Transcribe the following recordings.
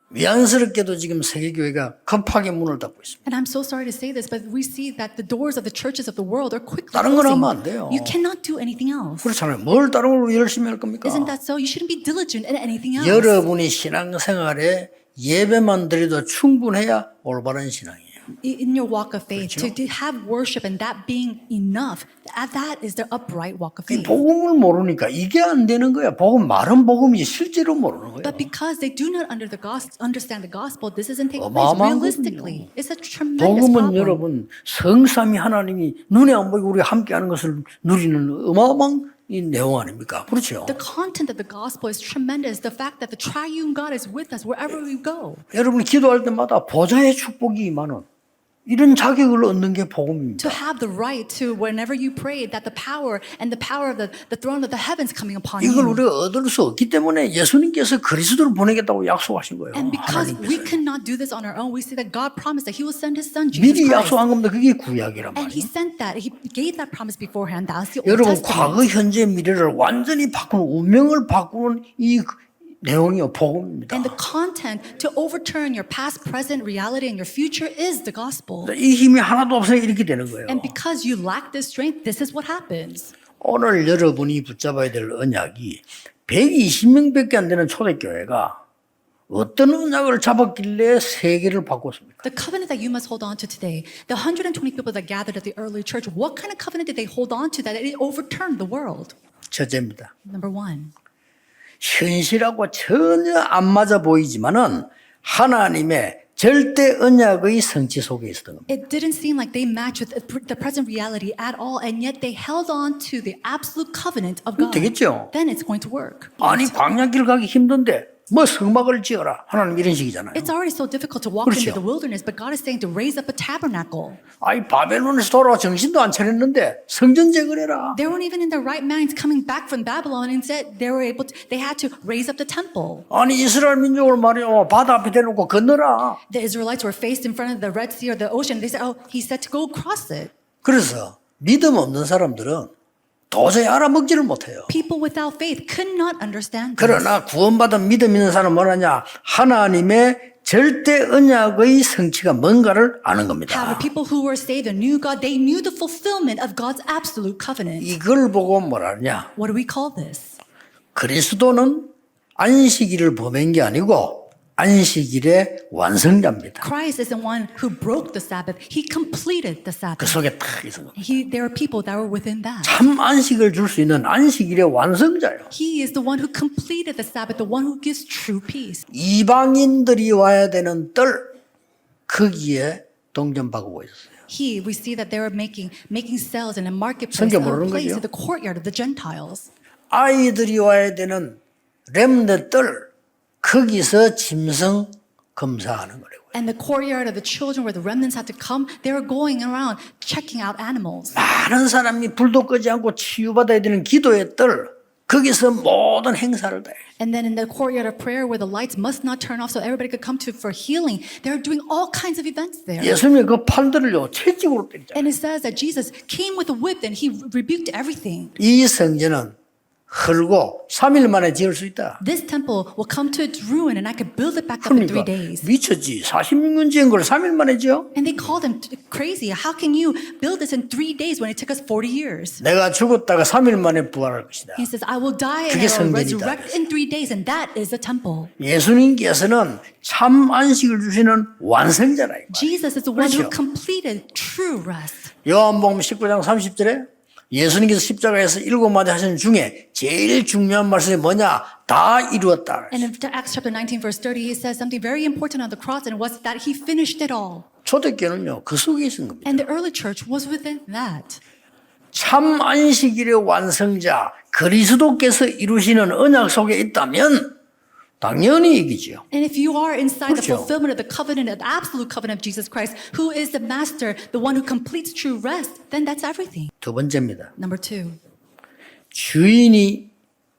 미안스럽게도 지금 세계교회가 급하게 문을 닫고 있습니다. And I'm so sorry to say this, but we see that the doors of the churches of the world are quickly 다른 걸 closing. 하면 안 돼요. You cannot do anything else. 그렇잖아요. 뭘 다른 걸 열심히 할 겁니까? Isn't that so? You shouldn't be diligent in anything else. 여러분이 신앙생활에 예배만 드려도 충분해야 올바른 신앙이에요. In your walk of faith, 그렇죠? to have worship and that being enough, that is the upright walk of 이 faith. 복음을 모르니까 이게 안 되는 거야. 복음 말은 복음이 실제로 모르는 거예요. But because they do not understand the gospel, this isn't taking place 어마어마한 realistically. It's a tremendous 복음은 problem. 여러분 성삼위 하나님이 눈에 안 보이고 우리가 함께하는 것을 누리는 어마어마한 이 내용 아닙니까? 그렇죠. The content of the gospel is tremendous. The fact that the triune God is with us wherever we go. 여러분이 기도할 때마다 보좌의 축복이 임하는 이런 자격을 얻는 게 복음입니다. To have the right to, whenever you pray, that the power of the throne of the heavens coming upon 이걸 you. 우리가 얻을 수 없기 때문에 예수님께서 그리스도를 보내겠다고 약속하신 거예요. And because we 하나님께서. cannot do this on our own, we see that God promised that He will send His Son, Jesus 미리 Christ. 약속한 겁니다. 그게 구약이란 And He 말이에요. sent that. He gave that promise beforehand. That was the Old 여러분 Testament. 과거, 현재, 미래를 완전히 바꾸는 운명을 바꾸는 이 내용이요 복음입니다. And the content to overturn your past, present, reality, and your future is the gospel. 이 힘이 하나도 없으니 이렇게 되는 거예요. And because you lack this strength, this is what happens. 오늘 여러분이 붙잡아야 될 언약이 120명밖에 안 되는 초대교회가 어떤 언약을 잡았길래 세계를 바꿨습니까? The covenant that you must hold on to today, the 120 people that gathered at the early church, what kind of covenant did they hold on to that it overturned the world? 첫째입니다. Number one, 현실하고 전혀 안 맞아 보이지만은 하나님의 절대 언약의 성취 속에 있었던 겁니다. it didn't seem like they matched with the present reality at all, and yet they held on to the absolute covenant of God. 되겠죠? Then it's going to work. 아니 광야길 가기 힘든데 뭐 성막을 지어라 하나님 이런 식이잖아요. It's already so difficult to walk 그렇죠. into the wilderness, but God is saying to raise up a tabernacle. 아니 바벨론에서 돌아와 정신도 안 차렸는데 성전 제거해라. They weren't even in their right minds coming back from Babylon, and instead they had to raise up the temple. 아니 이스라엘 민족을 말이야 바다 앞에 대놓고 건너라. The Israelites were faced in front of the Red Sea or the ocean. They said, "Oh, He said to go across it." 그래서 믿음 없는 사람들은 도저히 알아먹지를 못해요. People without faith could not understand this. 그러나 구원받은 믿음 있는 사람은 뭐냐냐 하나님의 절대 언약의 성취가 뭔가를 아는 겁니다. However, people who were saved and knew God, they knew the fulfillment of God's absolute covenant. 이걸 보고 뭐라 하냐 What do we call this? 그리스도는 안식일을 범한 게 아니고 안식일의 완성자입니다. Christ is the one who broke the Sabbath. He completed the 그 Sabbath. 속에 딱 있는 겁니다. There are people that were within that. 참 안식을 줄 수 있는 안식일의 완성자예요. He is the one who completed the Sabbath, the one who gives true peace. 이방인들이 와야 되는 뜰 거기에 동전박고 있었어요. We see that they were making cells in a marketplace, 성경 a 모르는 place 거죠? in the courtyard of the Gentiles. 아이들이 와야 되는 렘너 뜰 거기서 짐승 검사하는 거라고요. And the courtyard of the children where the remnants had to come, they were going around checking out animals. 많은 사람이 불도 끄지 않고 치유받아야 되는 기도의 뜰 거기서 모든 행사를 다 해요. And then in the courtyard of prayer where the lights must not turn off so everybody could come to for healing, they're doing all kinds of events there. 예수님이 그 팔들을요 채찍으로 때리잖아요. And it says that Jesus came with a whip and He rebuked everything. 이 성전은 헐고 3일 만에 지을 수 있다. This temple will come to its ruin and I could build it back up in 3 그러니까 days. 미쳤지. 46년 지은 걸 3일 만에 지어? And they called him crazy. How can you build this in 3 days when it took us 40 years? 내가 죽었다가 3일 만에 부활할 것이다. He says, I will die and 그게 I will 성전이다. resurrect in 3 days, and that is the temple. 예수님께서는 참 안식을 주시는 완성자라. Jesus is the one 그렇죠. who completed true rest. 요한복음 19장 30절에 예수님께서 십자가에서 7마디 하신 중에 제일 중요한 말씀이 뭐냐? 다 이루었다. And in Acts chapter 19 verse 30, he says something very important on the cross, and it was that he finished it all. 초대교회는요 그 속에 있는 겁니다. And the early church was within that. 참 안식일의 완성자 그리스도께서 이루시는 언약 속에 있다면 당연히 이기지요. And if you are inside the 그렇죠. fulfillment of the covenant, the absolute covenant of Jesus Christ, who is the master, the one who completes true rest, then that's everything. 두 번째입니다. Number 2, 주인이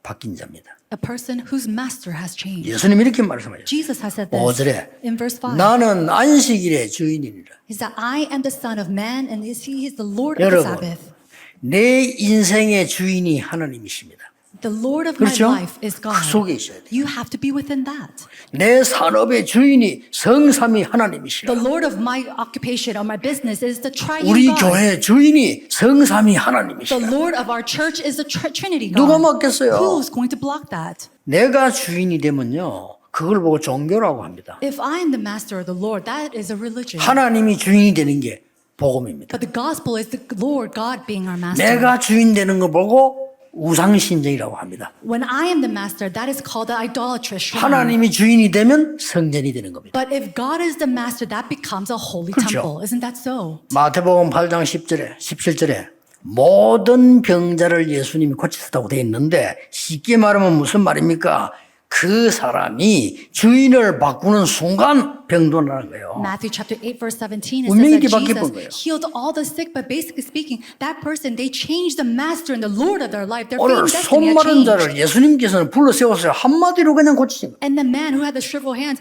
바뀐 자입니다. a person whose master has changed. 예수님이 이렇게 말씀하셨어요. Jesus has said this 5절에 in verse 5. 나는 안식일의 주인이니라. Is that I am the Son of Man, and He is the Lord of the 여러분, Sabbath. 내 인생의 주인이 하나님이십니다. The Lord of 그렇죠? my life is 그 God. 속에 있어야 돼요. You have to be within that. 내 산업의 주인이 성삼위 하나님이시라. The Lord of my occupation or my business is the triune 우리 God. 교회 주인이 성삼위 The 하나님이시라. Lord of our church is the Trinity God. 누가 막겠어요? Who's going to block that? 내가 주인이 되면요, 그걸 보고 종교라고 합니다. If I am the master of the Lord, that is a religion. 하나님이 주인이 되는 게 복음입니다. But the gospel is the Lord God being our master. 내가 주인 되는 거 보고 우상신정이라고 합니다. When I am the master, that is called the idolatrous shrine. 하나님이 주인이 되면 성전이 되는 겁니다. But if God is the master, that becomes a holy 그렇죠. temple. Isn't that so? 마태복음 8장 10절에 17절에 모든 병자를 예수님이 고치셨다고 되어 있는데 쉽게 말하면 무슨 말입니까? 그 사람이 주인을 바꾸는 순간 병도나는 거예요. Matthew chapter 8 verse 17 it 운명이 says that 바뀌는 거예요. Jesus healed all the sick, but basically speaking, that person, they changed the master and the Lord of their life. Their fate 오늘 and destiny 손 had 마른 changed. 자를 예수님께서는 불러 세웠어요. 한마디로 그냥 고치신 거예요. And the man who had the shriveled hands,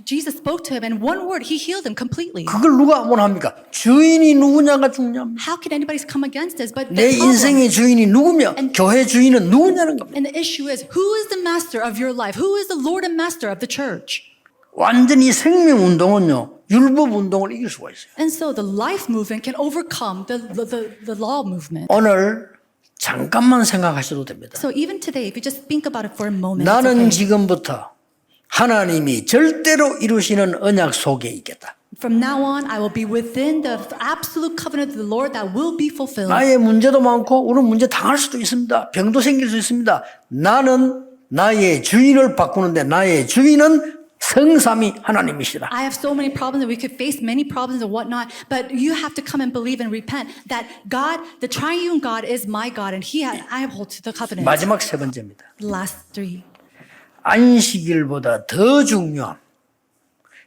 Jesus spoke to him, and one word, he healed him completely. 그걸 누가 원합니까? 주인이 누구냐가 중요합니다. How can anybody come against this? But 내 the problem, 인생의 주인이 누구며 교회 주인은 누구냐는 겁니다. and the issue is, who is the master of your life? Who is the Lord and master of the church? 완전히 생명운동은요, 율법운동을 이길 수가 있어요. And so the life movement can overcome the law movement. 오늘 잠깐만 생각하셔도 됩니다. So even today, if you just think about it for a moment, it's 나는 okay. 지금부터 하나님이 절대로 이루시는 언약 속에 있겠다. From now on, I will be within the absolute covenant of the Lord that will be fulfilled. 나의 문제도 많고 우리는 문제 당할 수도 있습니다. 병도 생길 수 있습니다. 나는 나의 주인을 바꾸는데 나의 주인은 성삼위 하나님이시라. I have so many problems and we could face many problems and whatnot, but you have to come and believe and repent that God, the triune God, is my God and I hold to the covenant. 마지막 세 번째입니다. The last three. 안식일보다 더 중요한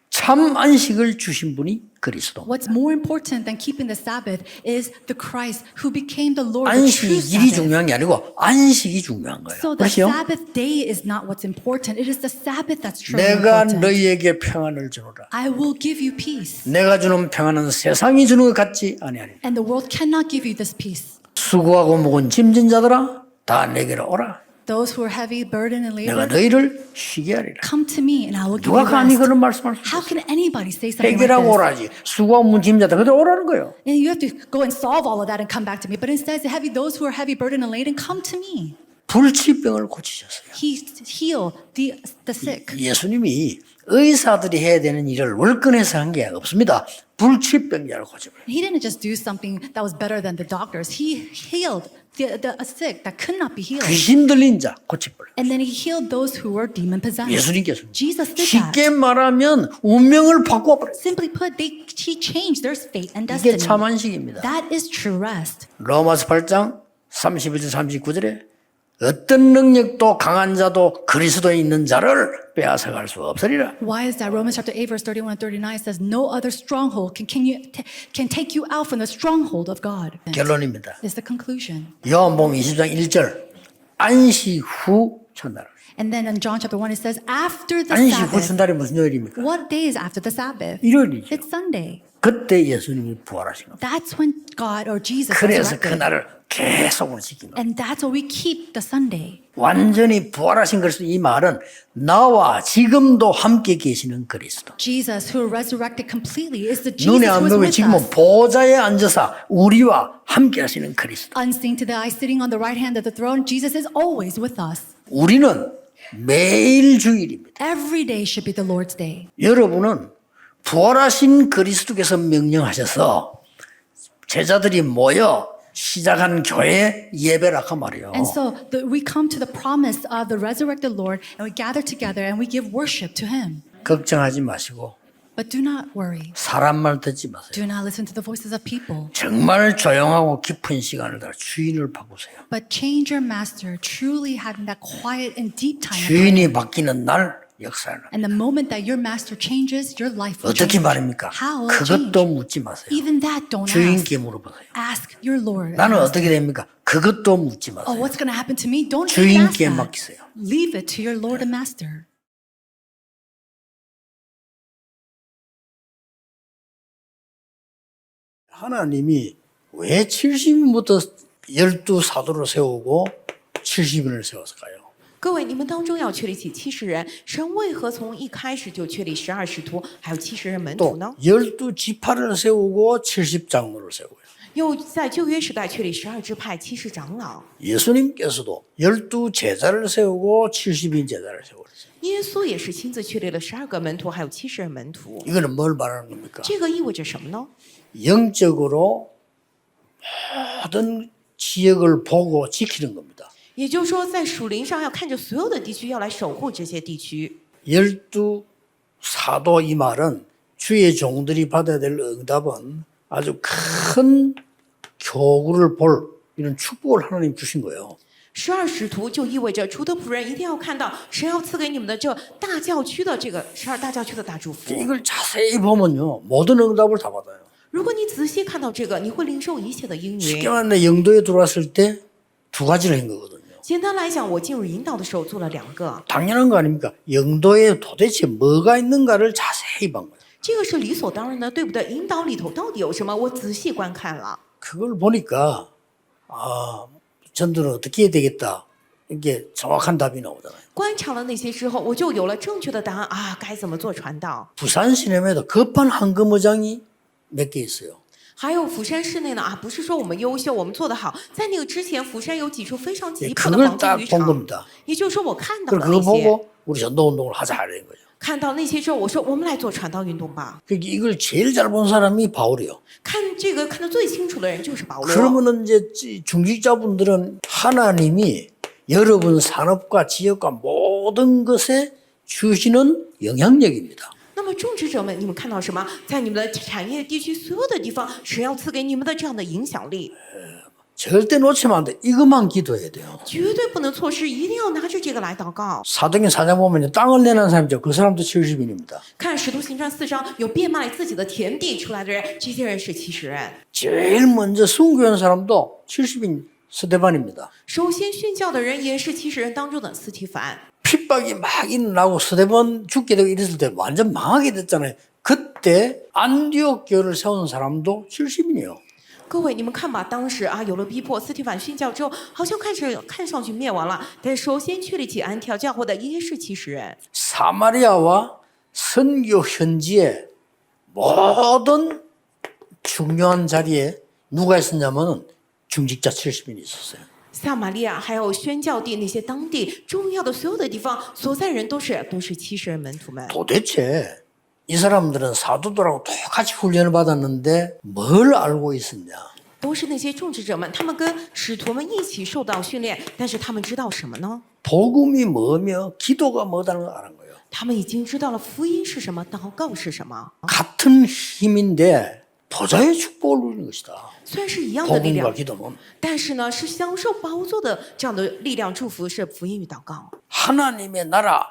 참 안식을 주신 분이 그리스도. What's more important than keeping the Sabbath is the Christ who became the Lord, the true 안식일이 Sabbath. 중요한 게 아니고 안식이 중요한 거예요. So the 그렇죠? Sabbath day is not what's important. It is the Sabbath that's truly 내가 important. 너희에게 평안을 주노라. I will give you peace. 내가 주는 평안은 세상이 주는 것 같지 아니하니. And the world cannot give you this peace. 수고하고 무거운 짐진 자들아 다 내게로 오라. Those who are heavy, burdened, and 내가 labored, 너희를 쉬게 하리라. come to me and I will give 누가 you 감히 rest. 그런 말씀할 수 How 있어요? can anybody say something like 해결하고 this? 오라지. 수고하고 무거운 짐진 자들 그대로 오라는 거예요. And you have to go and solve all of that and come back to me. But instead, those who are heavy, burdened, and laden, come to me. 불치병을 고치셨어요. He healed the sick. 예수님이 의사들이 해야 되는 일을 월권해서 한 게 없습니다. 불치병자를 고쳐버려요. He didn't just do something that was better than the doctors. He healed the sick that could not be healed. 귀신 들린 자 고쳐버려요. And then he healed those who were demon possessed. 예수님께서 Jesus did 쉽게 that. 말하면 운명을 바꿔버려요. Simply put, he changed their fate and 이게 destiny. 참 안식입니다. That is true rest. 로마서 8장 31절 39절에 어떤 능력도 강한 자도 그리스도에 있는 자를 빼앗아갈 수 없으리라. Why is that? Romans chapter 8 verse 31 and 39 says no other stronghold can take you out from the stronghold of God. 결론입니다. Is the conclusion. 요한복음 20장 1절 안식 후 첫날. And then in John chapter 1 it says after the 안식 후 Sabbath. 첫날이 무슨 요일입니까? What day is after the Sabbath? 일요일이죠. It's Sunday. 그때 예수님이 부활하신 겁니다. That's when God or Jesus 그래서 resurrected. 그날을 계속으로 지킨 겁니다. And that's why we keep the Sunday. 완전히 부활하신 것을 이 말은 나와 지금도 함께 계시는 그리스도. Jesus who resurrected completely is the Jesus 눈에 who 안 is 보이고 with 지금은 us. 보좌에 앉아서 우리와 함께 하시는 그리스도. Unseen to the eye, sitting on the right hand of the throne, Jesus is always with us. 우리는 매일 주일입니다. Every day should be the Lord's day. 여러분은 부활하신 그리스도께서 명령하셔서 제자들이 모여 시작한 교회 예배라 그 말이에요. And so we come to the promise of the resurrected Lord and we gather together and we give worship to Him. 걱정하지 마시고 But do not worry. 사람 말 듣지 마세요. Do not listen to the voices of people. 정말 조용하고 깊은 시간을 다 주인을 바꾸세요. But change your master, truly having that quiet and deep time. 주인이 바뀌는 날 역사를. And the moment that your master changes, your life will 어떻게 change. 말입니까? How will it change? 그것도 묻지 마세요. Even that don't ask. 주인께 물어보세요. Ask your Lord. 나는 어떻게 됩니까? 그것도 묻지 Oh, 마세요. what's going to happen to me? Don't even ask 주인께 that. 맡기세요. Leave it to your Lord and Master. 하나님이 왜 70인부터 12 사도를 세우고 70인을 세웠을까요? 各位，你们当中要确立起70人，神为何从一开始就确立12使徒，还有70人门徒 또 呢？ 12지파를 세우고 70장로를 세우고요. 又在旧约时代确立12支派、70长老。 예수님께서도 12제자를 세우고 70인 제자를 세우셨어요. 耶稣也是亲自确立了12个门徒，还有70人门徒。 이거는 뭘 말하는 겁니까? 这个意味着什么呢？ 영적으로 모든 지역을 보고 지키는 겁니다. 也就是说，在属灵上要看着所有的地区，要来守护这些地区。 12사도 이 말은 주의 종들이 받아야 될 응답은 아주 큰 교구를 볼 이런 축복을 하나님 주신 거예요. 12使徒就意味着主的仆人一定要看到神要赐给你们的这大教区的这个12大教区的大祝福。 이걸 자세히 보면요, 모든 응답을 다 받아요. 如果你仔细看到这个，你会领受一切的应 쉽게 允。 말하면 영도에 들어왔을 때 두 가지를 한 거거든요. 简单来讲，我进入引导的时候做了2个， 당연한 거 아닙니까? 영도에 도대체 뭐가 있는가를 자세히 본 거예요. 这个是理所当然的，对不对？引导里头到底有什么？我仔细观看了， 그걸 보니까 전도는 어떻게 해야 되겠다. 이게 정확한 답이 나오잖아요. 观察了那些之后，我就有了正确的答案啊，该怎么做传道？ 부산 시내에도 급한 황금의장이 몇 개 있어요. 还有釜山市内呢啊，不是说我们优秀，我们做得好，在那个之前，釜山有几处非常急迫的 그걸 黄金 딱 渔 본 场， 겁니다. 也就是说我看到 그걸 了 그거 那些， 보고 우리 전도운동을 하자 이런 거죠. 看到那些之后，我说我们来做传道运动吧。 그러니까 이걸 제일 잘 본 사람이 바울이요. 看这个看得最清楚的人就是保罗。 그러면은 이제 중직자분들은 하나님이 여러분 산업과 지역과 모든 것에 주시는 영향력입니다. 那么种植者们，你们看到什么？在你们的产业地区所有的地方，神要赐给你们的这样的影响力， 절대 놓치면 안 돼. 이것만 기도해야 돼요. 绝对不能错失，一定要拿着这个来祷告。 사도행 4장 보면 땅을 내는 사람이죠. 그 사람도 70인입니다. 看《使徒行传》4章，有变卖自己的田地出来的人，这些人是70人。 제일 먼저 순교한 사람도 70인 스데반입니다. 首先宣教的人也是70人当中的斯提凡。 핍박이 막 일어나고 스데반 죽게 되고 이랬을 때 완전 망하게 됐잖아요. 그때 안디옥 교회를 세운 사람도 70인이에요. 各位，你们看吧，当时啊，有了逼迫，斯提凡宣教之后，好像看上去灭亡了，但首先确立起安提阿教会的也是70人。 사마리아와 선교 현지에 모든 중요한 자리에 누가 있었냐면 중직자 70인이 있었어요. 撒玛利亚还有宣教地那些当地重要的所有的地方，所在人都是70人门徒们。 도대체 이 사람들은 사도들하고 똑같이 훈련을 받았는데 뭘 알고 있었냐? 都是那些种植者们，他们跟使徒们一起受到训练，但是他们知道什么呢？ 복음이 뭐며 기도가 뭐다는 걸 아는 거예요. 他们已经知道了福音是什么，祷告是什么。 같은 힘인데 보좌의 축복을 누리는 것이다. 虽然是一样的力 복음과 量， 기도는 但是呢，是享受宝座的这样的力量祝福，是福音与祷告， 하나님의 나라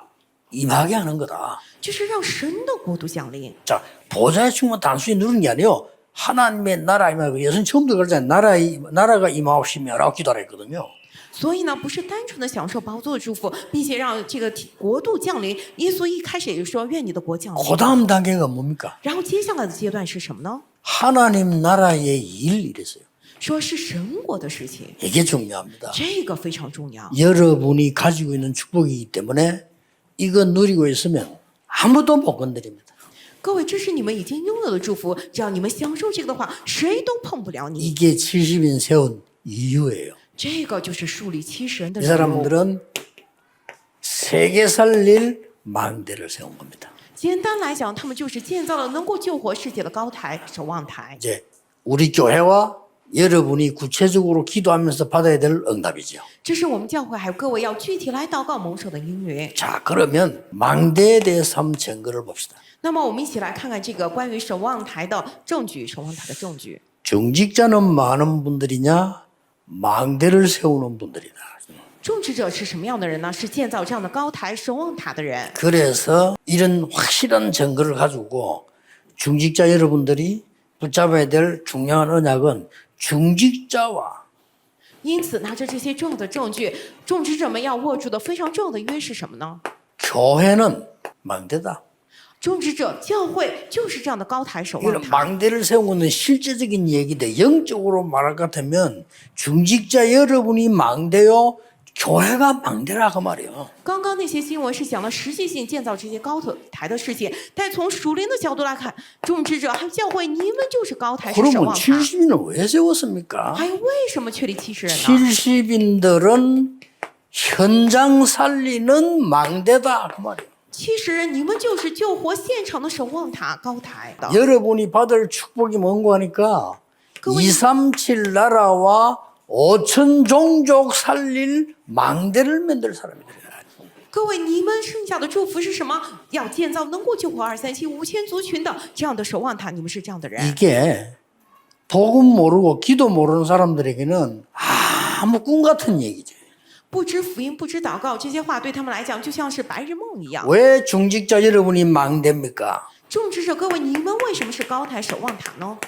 임하게 하는 거다. 就是让神的国度降临。 자, 보좌의 축복은 단순히 누르는 게 아니에요. 하나님의 나라 임하고 예수는 처음부터 그러잖아요. 나라가 임하옵시며라고 기도를 했거든요. 所以呢，不是单纯的享受宝座的祝福，并且让这个国度降临。耶稣一开始也就说：“愿你的国降临。” 그 다음 단계가 뭡니까? 然后接下来的阶段是什么呢？ 하나님 나라의 일 이랬어요. 说是神国的事情， 이게 중요합니다. 这个非常重要。 여러분이 가지고 있는 축복이기 때문에 이거 누리고 있으면 아무도 못 건드립니다. 各位，这是你们已经拥有的祝福，只要你们享受这个的话，谁都碰不了你。 이게 70인 세운 이유예요. 这个就是树立70人的 이 理由。 사람들은 세계 살릴 망대를 세운 겁니다. 简单来讲，他们就是建造了能够救活世界的高台、守望台。 이제 우리 교회와 여러분이 구체적으로 기도하면서 받아야 될 응답이죠. 这是我们教会还有各位要具体来祷告蒙受的应允。 자, 그러면 망대에 대해서 한번 증거를 봅시다. 那么我们一起来看看这个关于守望台的证据，守望台的证据。 중직자는 많은 분들이냐 망대를 세우는 분들이다. 种植者是什么样的人呢？是建造这样的高台、守望塔的人。 그래서 이런 확실한 증거를 가지고 중직자 여러분들이 붙잡아야 될 중요한 언약은 중직자와 因此，拿着这些重要的证据，种植者们要握住的非常重要的约是什么呢？ 교회는 망대다. 种植者教会就是这样的高台、守望 이런 台。 망대를 세우는 건 실제적인 얘기인데 영적으로 말할 것 같으면 중직자 여러분이 망대요, 교회가 망대라 그 말이에요. 刚刚那些新闻是讲了实际性建造这些高台的事情，但从属灵的角度来看，种植者还有教会，你们就是高台，是守 그러면 望塔。 70인을 왜 세웠습니까? 还有为什么确立70人呢？ 70인들은 현장 살리는 망대다 그 말이에요. 70人，你们就是救活现场的守望塔高台的。 여러분이 받을 축복이 뭔고 하니까 237 나라와 5천 종족 살릴 망대를 만들 사람이들이야. 各位，你们剩下的祝福是什么？要建造能够救活237、5000族群的这样的守望塔，你们是这样的人。 이게 복음 모르고 기도 모르는 사람들에게는 아무 꿈 같은 얘기지. 不知福音、不知祷告，这些话对他们来讲就像是白日梦一样。 왜 중직자 여러분이 망대입니까? 种植者各位，你们为什么是高台守望塔呢？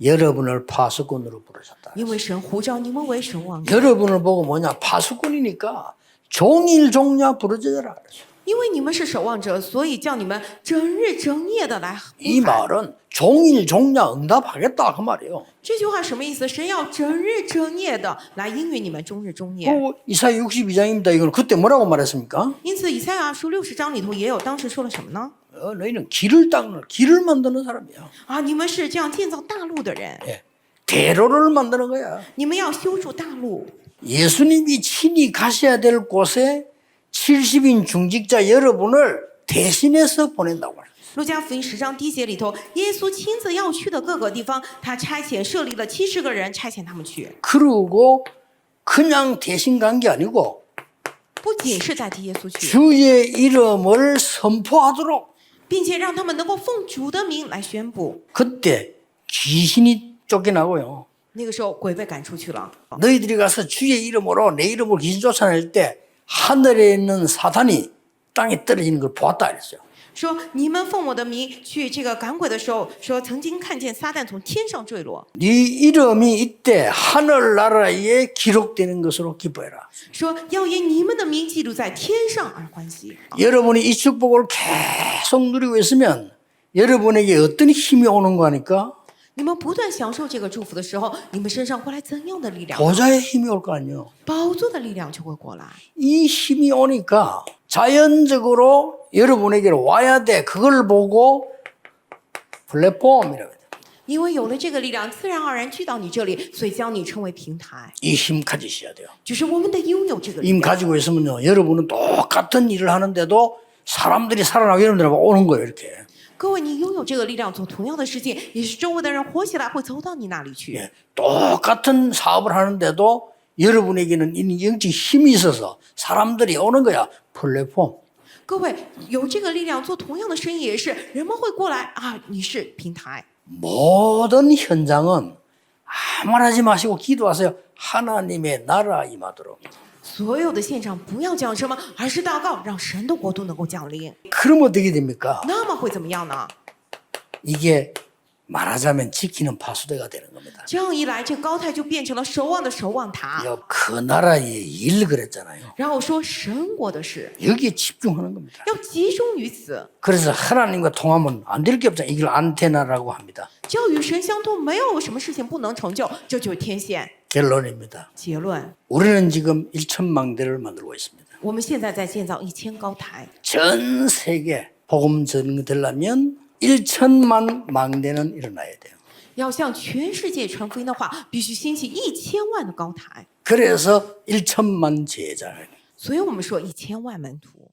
여러분을 파수꾼으로 부르셨다. 因为神呼召你们为守望者， 여러분을 보고 뭐냐? 파수꾼이니까 종일 종야 부르짖어라 그랬어요. 因为你们是守望者，所以叫你们整日整夜的来呼 이 喊。 말은 종일 종야 응답하겠다 그 말이에요. 这句话什么意思？神要整日整夜的来应允你们终日终夜。 또 이사야 62장입니다. 이건 그때 뭐라고 말했습니까? 因此，以赛亚书60章里头也有当时说了什么呢？ 너희는 길을 만드는 사람이야. 啊，你们是这样建造大路的人， 예. 대로를 만드는 거야. 你们要修筑大路。 예수님이 친히 가셔야 될 곳에 70인 중직자 여러분을 대신해서 보낸다고 말해요. 路加福音10章1节里头，耶稣亲自要去的各个地方，他差遣设立了70个人，差遣他们去。 그리고 그냥 대신 간 게 아니고 不仅是代替耶稣去， 주의 이름을 선포하도록 并且让他们能够奉主的名来宣布。 그때 귀신이 쫓겨나고요. 那个时候，鬼被赶出去了。 너희들이 가서 주의 이름으로 내 이름으로 귀신 쫓아낼 때 하늘에 있는 사탄이 땅에 떨어지는 걸 보았다 그랬어요. 说你们奉我的名去这个赶鬼的时候，说曾经看见撒旦从天上坠落。 네 이름이 이때 하늘나라에 기록되는 것으로 기뻐해라. 说要以你们的名记录在天上而欢喜。 여러분이 이 축복을 계속 누리고 있으면 여러분에게 어떤 힘이 오는 거 하니까 你们不断享受这个祝福的时候，你们身上会来怎样的力量？ 보좌의 힘이 올 거 아니에요. 宝座的力量就会过来。 이 힘이 오니까 자연적으로 여러분에게로 와야 돼. 그걸 보고 플랫폼이라고 해요. 因为有了这个力量，自然而然聚到你这里，所以将你称为平台。 이 힘 가지셔야 돼요. 就是我们得拥有这个力 힘 量。 가지고 있으면요. 여러분은 똑같은 일을 하는데도 사람들이 살아나고 여러분들 오는 거예요. 이렇게. 各位，你拥有这个力量，做同样的事情，也是周围的人活起来会走到你那里去。 예. 똑같은 사업을 하는데도 여러분에게는 이 영적 힘이 있어서 사람들이 오는 거야. 플랫폼. 各位有这个力量，做同样的生意也是，人们会过来啊，你是平台。 모든 현장은 아무 말 하지 마시고 기도하세요. 하나님의 나라 임하도록. 所有的现场不要讲什么，而是祷告，让神的国度能够降临。 그러면 어떻게 됩니까? 那么会怎么样呢？ 이게 말하자면 지키는 파수대가 되는 겁니다. 这样一来，这高台就变成了守望的守望塔。 그 나라의 일 그랬잖아요. 然后说神国的事 여기에 집중하는 겁니다. 要集中于此， 그래서 하나님과 통하면 안 될 게 없잖아요. 이걸 안테나라고 합니다. 叫与神相通，没有什么事情不能成就，这就是天线。 결론입니다. 结论， 우리는 지금 1천망대를 만들고 있습니다. 我们现在在建造1000高台。 전 세계 복음 전되려면 1천만 망대는 일어나야 돼요. 要向全世界传福音的话，必须兴起1000万的高台。 그래서 1천만 제자. 所以我们说1000万门徒。